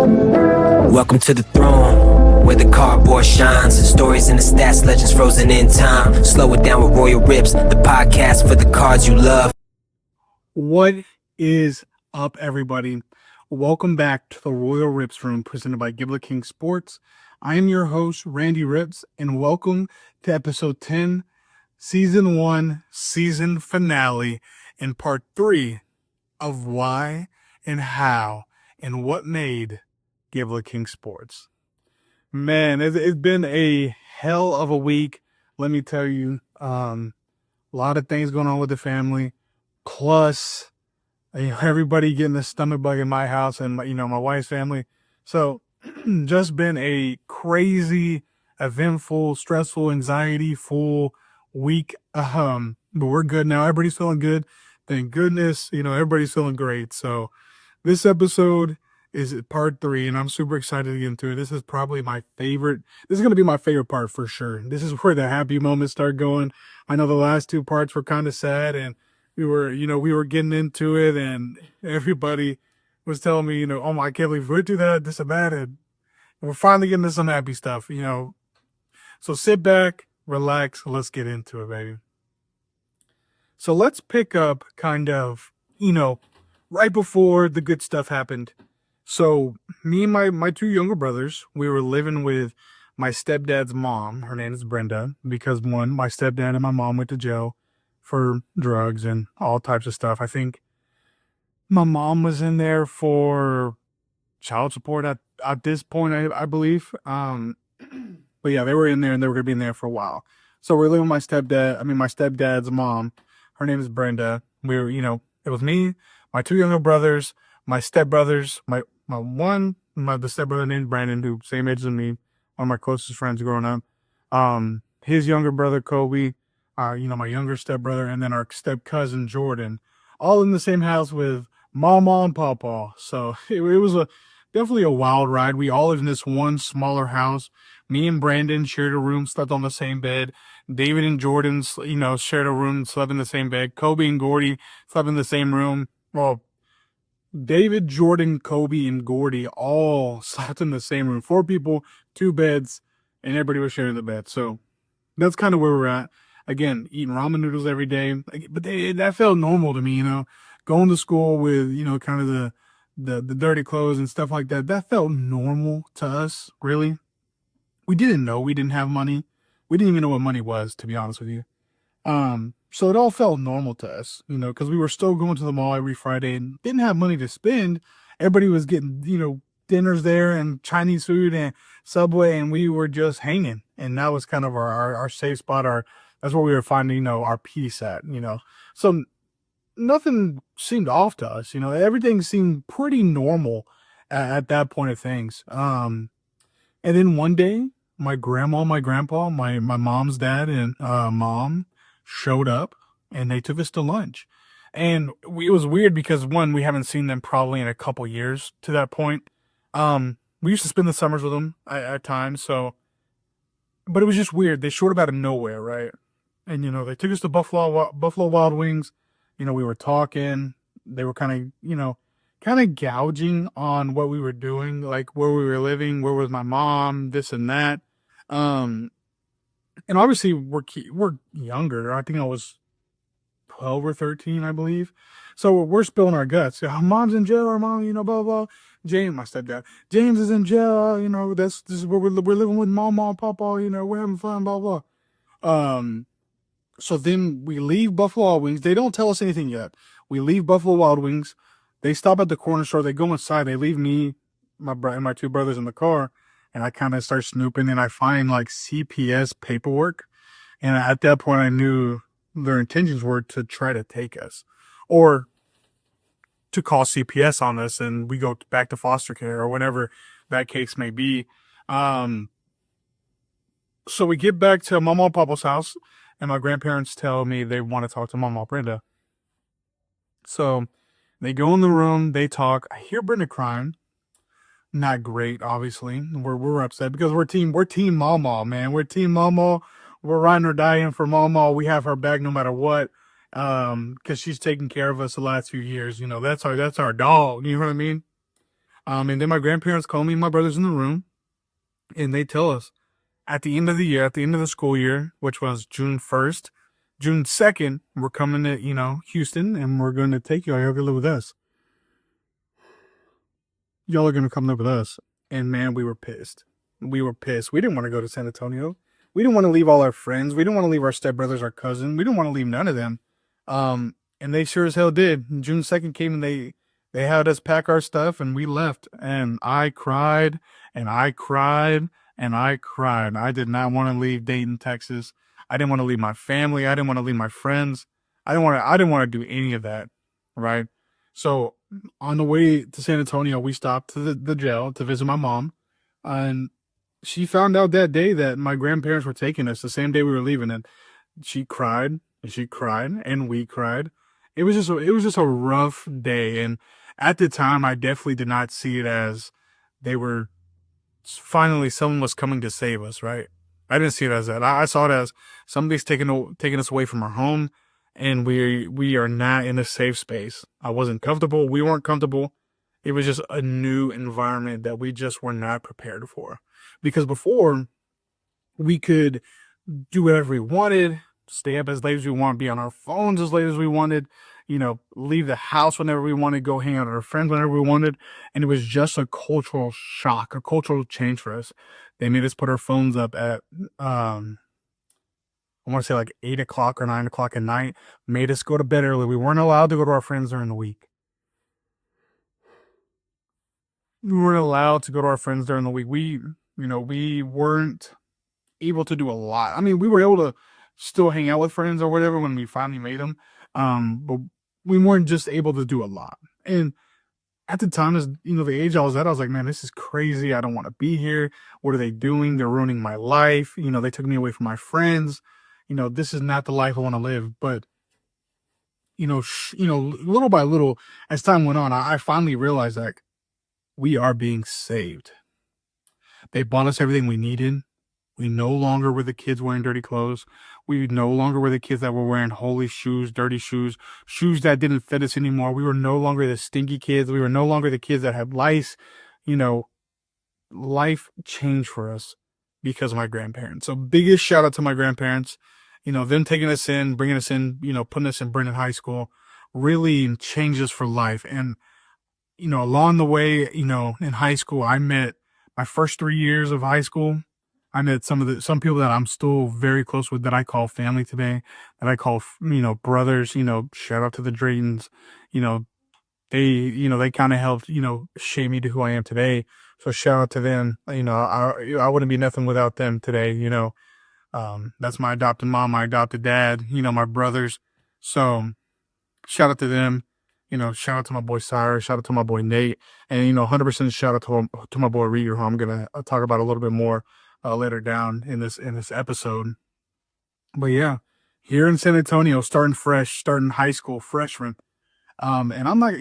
Welcome to the throne, where the cardboard shines, and stories in the stats, legends frozen in time. Slow it down with Royal Ripzz, the podcast for the cards you love. What is up, everybody? Welcome back to the Royal Ripzz Room, presented by Giblet King Sports. I am your host, Randy Ripzz, and welcome to episode 10, season 1, season finale, and part 3 of why and how and what made Giblet King Sports. Man, it's been a hell of a week. Let me tell you, a lot of things going on with the family. Plus, everybody getting the stomach bug in my house and my wife's family. So, just been a crazy, eventful, stressful, anxiety-full week. But we're good now. Everybody's feeling good. Thank goodness. Everybody's feeling great. So, this episode is part 3, and I'm super excited to get into it. This is probably my favorite. This is going to be my favorite part for sure. This is where the happy moments start going. I know the last 2 parts were kind of sad, and we were getting into it, and everybody was telling me, oh my, I can't believe we went through that, this and that, and we're finally getting to some happy stuff, So sit back, relax, let's get into it, baby. So let's pick up kind of, right before the good stuff happened. So me and my 2 younger brothers, we were living with my stepdad's mom. Her name is Brenda, because one, my stepdad and my mom went to jail for drugs and all types of stuff. I think my mom was in there for child support at this point, I believe. But yeah, they were in there and they were going to be in there for a while. So we're living with my stepdad's mom. Her name is Brenda. We were, it was me, my 2 younger brothers, my stepbrothers, the stepbrother named Brandon, who same age as me, one of my closest friends growing up. His younger brother, Kobe, my younger stepbrother, and then our step cousin, Jordan, all in the same house with Mama and Papa. So it was definitely a wild ride. We all lived in this one smaller house. Me and Brandon shared a room, slept on the same bed. David and Jordan, shared a room, slept in the same bed. Kobe and Gordy slept in the same room. Well, David, Jordan, Kobe, and Gordy all slept in the same room. 4 people, 2 beds, and everybody was sharing the bed. So that's kind of where we're at. Again, eating ramen noodles every day. But that felt normal to me, Going to school with, kind of the dirty clothes and stuff like that. That felt normal to us, really. We didn't know. We didn't have money. We didn't even know what money was, to be honest with you. So it all felt normal to us, because we were still going to the mall every Friday and didn't have money to spend. Everybody was getting, dinners there and Chinese food and Subway, and we were just hanging. And that was kind of our safe spot. That's where we were finding, our peace at, So nothing seemed off to us, everything seemed pretty normal at that point of things. And then one day, my grandma, my grandpa, my mom's dad and mom showed up, and they took us to lunch. And it was weird because, one, we haven't seen them probably in a couple years to that point. We used to spend the summers with them at times, but it was just weird. They showed up out of nowhere, right? And, they took us to Buffalo Wild Wings. We were talking. They were kind of gouging on what we were doing, like where we were living, where was my mom, this and that. And obviously we're younger. I think I was 12 or 13, I believe. So we're spilling our guts. Mom's in jail, or mom, blah, blah. James, my stepdad, James is in jail. This is where we're living with mama and papa. We're having fun, blah, blah. So then we leave Buffalo Wild Wings. They don't tell us anything yet. We leave Buffalo Wild Wings. They stop at the corner store. They go inside. They leave me, and my 2 brothers in the car. And I kind of start snooping, and I find like CPS paperwork. And at that point, I knew their intentions were to try to take us, or to call CPS on us, and we go back to foster care or whatever that case may be. So we get back to Mama and Papa's house, and my grandparents tell me they want to talk to Mama Brenda. So they go in the room, they talk. I hear Brenda crying. Not great, obviously. We're upset because we're team Mama, man. We're team Mama. We're riding or dying for Mama. We have her back no matter what. Because she's taken care of us the last few years. That's our dog. You know what I mean? And then my grandparents call me, my brother's in the room, and they tell us at the end of the year, at the end of the school year, which was June 1st, June 2nd, we're coming to, Houston, and we're going to take you. Y'all gonna live with us. Y'all are going to come live with us. And man, we were pissed. We were pissed. We didn't want to go to San Antonio. We didn't want to leave all our friends. We didn't want to leave our stepbrothers, our cousin. We didn't want to leave none of them. And they sure as hell did. June 2nd came and they had us pack our stuff and we left. And I cried and I cried and I cried. I did not want to leave Dayton, Texas. I didn't want to leave my family. I didn't want to leave my friends. I didn't want to do any of that. Right. So on the way to San Antonio, we stopped to the jail to visit my mom. And she found out that day that my grandparents were taking us the same day we were leaving. And she cried and she cried and we cried. It was just a rough day. And at the time, I definitely did not see it as they were finally someone was coming to save us, right? I didn't see it as that. I saw it as somebody's taking us away from our home, and we are not in a safe space. I wasn't comfortable. We weren't comfortable. It was just a new environment that we just were not prepared for. Because before, we could do whatever we wanted, stay up as late as we want, be on our phones as late as we wanted, leave the house whenever we wanted, go hang out with our friends whenever we wanted. And it was just a cultural shock, a cultural change for us. They made us put our phones up at, I want to say like 8 o'clock or 9 o'clock at night, made us go to bed early. We weren't allowed to go to our friends during the week. We weren't allowed to go to our friends during the week. We weren't able to do a lot. I mean, we were able to still hang out with friends or whatever when we finally made them. But we weren't just able to do a lot. And at the time, as the age I was at, I was like, man, this is crazy. I don't want to be here. What are they doing? They're ruining my life. They took me away from my friends. This is not the life I want to live. But, little by little, as time went on, I finally realized that we are being saved. They bought us everything we needed. We no longer were the kids wearing dirty clothes. We no longer were the kids that were wearing holy shoes, dirty shoes, shoes that didn't fit us anymore. We were no longer the stinky kids. We were no longer the kids that had lice. Life changed for us because of my grandparents. So biggest shout out to my grandparents. Them taking us in, bringing us in, putting us in Brennan High School really changed us for life. And, along the way, in high school, I met my first 3 years of high school. I met some people that I'm still very close with that I call family today, that I call, brothers, shout out to the Draytons, they kind of helped, shape me to who I am today. So shout out to them. I wouldn't be nothing without them today. That's my adopted mom, my adopted dad, my brothers. So shout out to them. Shout out to my boy Cyrus, shout out to my boy Nate, and 100% shout out to my boy Rieger, who I'm gonna talk about a little bit more later down in this episode. But yeah, here in San Antonio, starting high school freshman. And I'm like,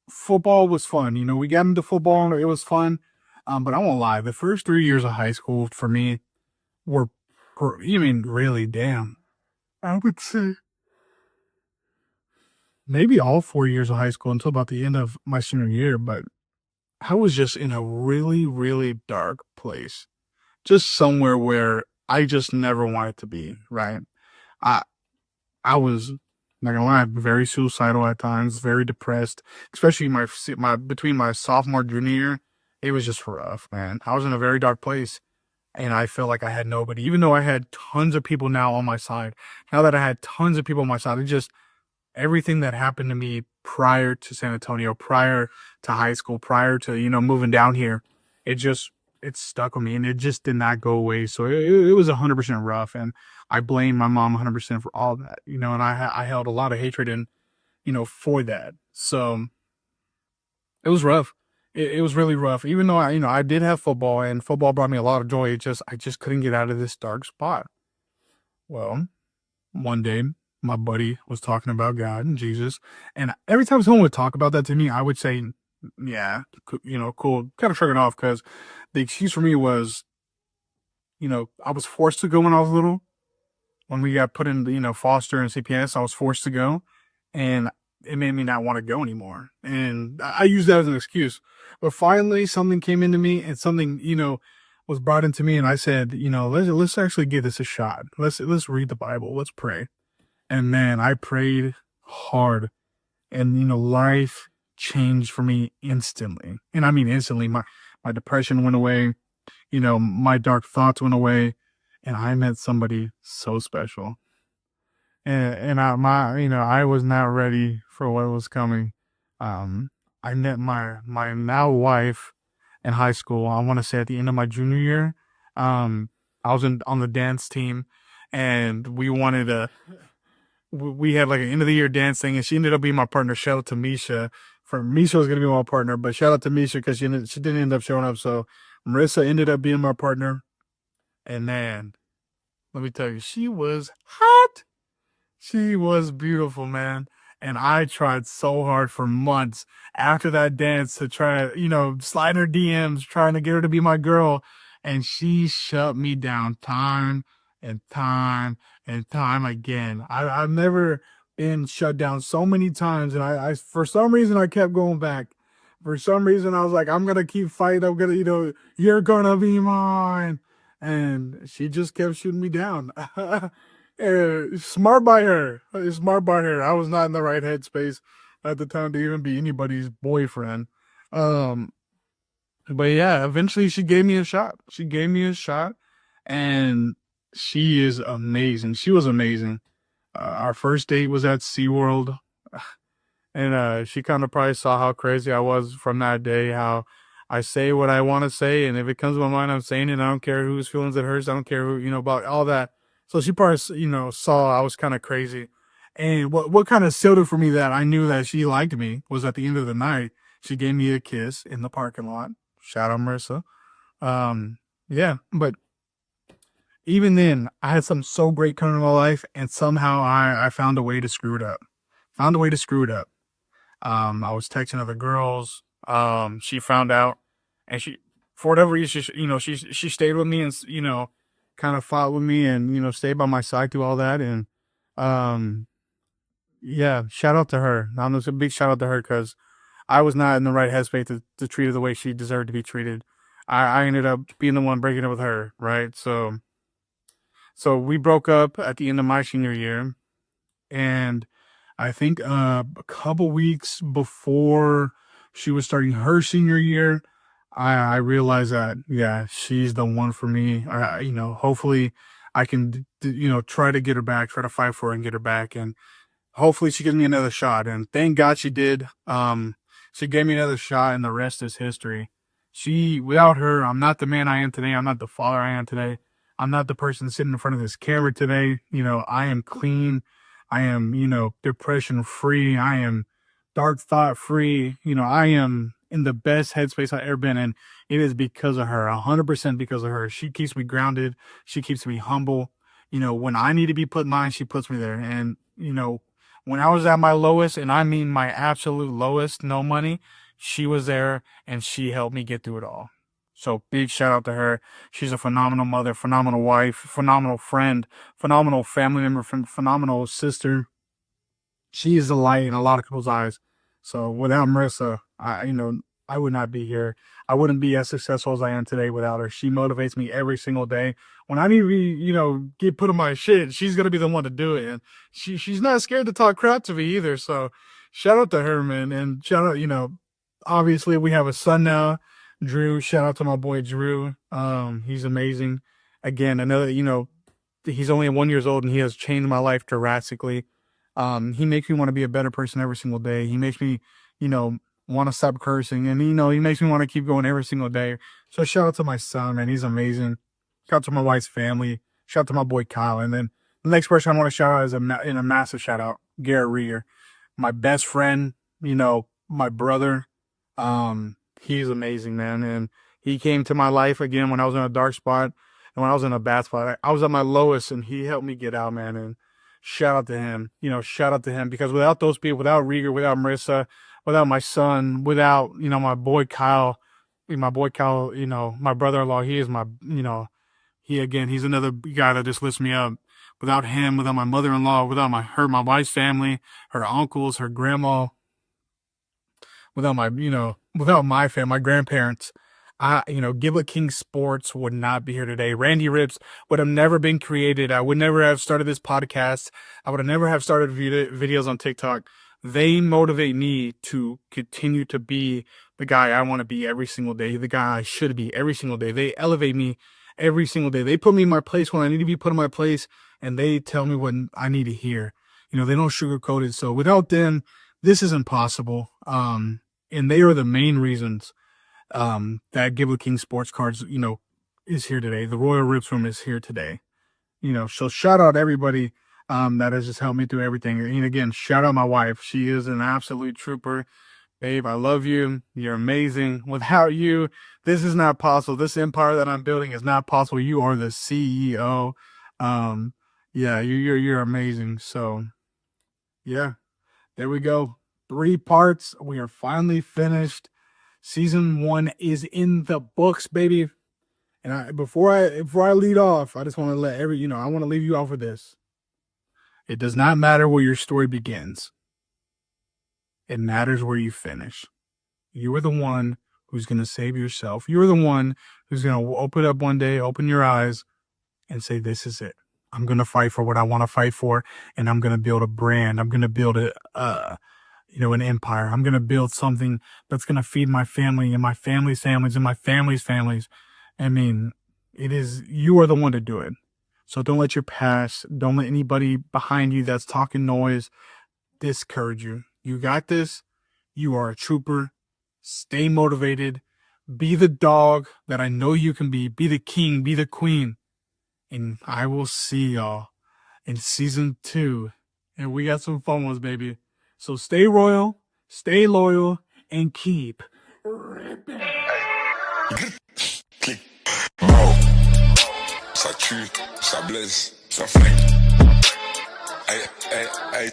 football was fun. We got into football, it was fun. But I won't lie, the first 3 years of high school for me were, really, damn. I would say maybe all 4 years of high school until about the end of my senior year, but I was just in a really, really dark place. Just somewhere where I just never wanted to be, right? I was, not gonna lie, very suicidal at times, very depressed, especially between my sophomore and junior year. It was just rough, man. I was in a very dark place, and I felt like I had nobody, even though I had tons of people now on my side. Now that I had tons of people on my side, everything that happened to me prior to San Antonio, prior to high school, prior to, moving down here, it stuck with me and it just did not go away. So it was 100% rough. And I blame my mom 100% for all that, and I held a lot of hatred in, for that. So it was rough. It was really rough. Even though I did have football and football brought me a lot of joy. I just couldn't get out of this dark spot. Well, one day, my buddy was talking about God and Jesus. And every time someone would talk about that to me, I would say, yeah, cool. Kind of shrug it off because the excuse for me was, I was forced to go when I was little. When we got put in, foster and CPS, I was forced to go. And it made me not want to go anymore. And I use that as an excuse. But finally, something came into me, and something, was brought into me, and I said, let's actually give this a shot. Let's read the Bible. Let's pray. And man, I prayed hard, and life changed for me instantly. And I mean instantly. My depression went away. My dark thoughts went away, and I met somebody so special. And I was not ready for what was coming. Um, I met my now wife in high school. I want to say at the end of my junior year. Um, I was on the dance team, and we had like an end of the year dance thing, and she ended up being my partner. Shout out to Misha. For Misha was gonna be my partner, but shout out to Misha because she didn't end up showing up. So Marissa ended up being my partner, and man, let me tell you, she was hot. She was beautiful, man. And I tried so hard for months after that dance to try, slide her DMs, trying to get her to be my girl. And she shut me down time and time and time again. I've never been shut down so many times. And I, for some reason, I kept going back. For some reason, I was like, I'm going to keep fighting. I'm going to, you're going to be mine. And she just kept shooting me down. Smart by her. Smart by her. I was not in the right headspace at the time to even be anybody's boyfriend. Um, but yeah, eventually she gave me a shot. She gave me a shot, and she is amazing. She was amazing. Our first date was at SeaWorld. And she kind of probably saw how crazy I was from that day, how I say what I want to say, and if it comes to my mind, I'm saying it. I don't care whose feelings it hurts. I don't care who, about all that. So she probably, saw I was kind of crazy. And what kind of sealed it for me that I knew that she liked me was at the end of the night, she gave me a kiss in the parking lot. Shout out Marissa. Yeah, but even then, I had something so great coming in my life, and somehow I found a way to screw it up. Found a way to screw it up. I was texting other girls. She found out, and she, for whatever reason, she stayed with me, and kind of fought with me, and stayed by my side through all that. And um, yeah, shout out to her. Now, there's a big shout out to her because I was not in the right headspace to treat her the way she deserved to be treated. I ended up being the one breaking up with her, right? So we broke up at the end of my senior year, and I think a couple weeks before she was starting her senior year, I realized that, yeah, she's the one for me. Hopefully I can try to get her back, try to fight for her and get her back, and hopefully she gives me another shot. And thank God she did. She gave me another shot, and the rest is history. Without her, I'm not the man I am today. I'm not the father I am today. I'm not the person sitting in front of this camera today. I am clean. I am, depression free. I am dark thought free. I am in the best headspace I've ever been in. It is because of her, 100% because of her. She keeps me grounded. She keeps me humble. When I need to be put in line, she puts me there. And, when I was at my lowest, and I mean my absolute lowest, no money, she was there and she helped me get through it all. So big shout out to her. She's a phenomenal mother, phenomenal wife, phenomenal friend, phenomenal family member, phenomenal sister. She is a light in a lot of people's eyes. So without Marissa, I would not be here. I wouldn't be as successful as I am today without her. She motivates me every single day. When I need to be, get put in my shit, she's gonna be the one to do it. And she's not scared to talk crap to me either. So shout out to her, man. And shout out, obviously we have a son now, Drew. Shout out to my boy Drew. He's amazing. Again, another, he's only 1 year old and he has changed my life drastically. He makes me want to be a better person every single day. He makes me, want to stop cursing, and he makes me want to keep going every single day. So shout out to my son, man. He's amazing. Shout out to my wife's family. Shout out to my boy Kyle. And then the next person I want to shout out is a massive shout out, Garrett Rieger, my best friend, my brother. He's amazing, man. And he came to my life again when I was in a dark spot and when I was in a bad spot. I was at my lowest and he helped me get out, man. And shout out to him, shout out to him, because without those people, without Rieger, without Marissa, without my son, without, my boy Kyle, my brother-in-law, he is my, he's another guy that just lifts me up. without him, without my mother-in-law, without my wife's family, her uncles, her grandma, without without my family, my grandparents, Giblet King Sports would not be here today. Randy Ripzz would have never been created. I would never have started this podcast. I would have never have started videos on TikTok. They motivate me to continue to be the guy I want to be every single day, the guy I should be every single day. They elevate me every single day. They put me in my place when I need to be put in my place, and they tell me what I need to hear. They don't sugarcoat it. So without them, this isn't possible. And they are the main reasons that Giblet King Sports Cards, is here today. The Royal Ripzz Room is here today. So shout out everybody that has just helped me through everything. And again, shout out my wife. She is an absolute trooper. Babe, I love you. You're amazing. Without you, this is not possible. This empire that I'm building is not possible. You are the CEO. Yeah, you're amazing. So, yeah, there we go. 3 parts. We are finally finished. Season 1 is in the books, baby. And before I lead off, I just want to let I want to leave you off with this. It does not matter where your story begins. It matters where you finish. You are the one who's going to save yourself. You're the one who's going to open up one day, open your eyes, and say, this is it. I'm going to fight for what I want to fight for, and I'm going to build a brand. I'm going to build an empire. I'm going to build something that's going to feed my family and my family's families and my family's families. I mean, you are the one to do it. So don't let your past, don't let anybody behind you that's talking noise discourage you. You got this. You are a trooper. Stay motivated. Be the dog that I know you can be. Be the king. Be the queen. And I will see y'all in season 2. And we got some fun ones, baby. So stay royal, stay loyal, and keep ripping. Bro, ça tue, ça blesse, ça flingue. Hey, hey, hey.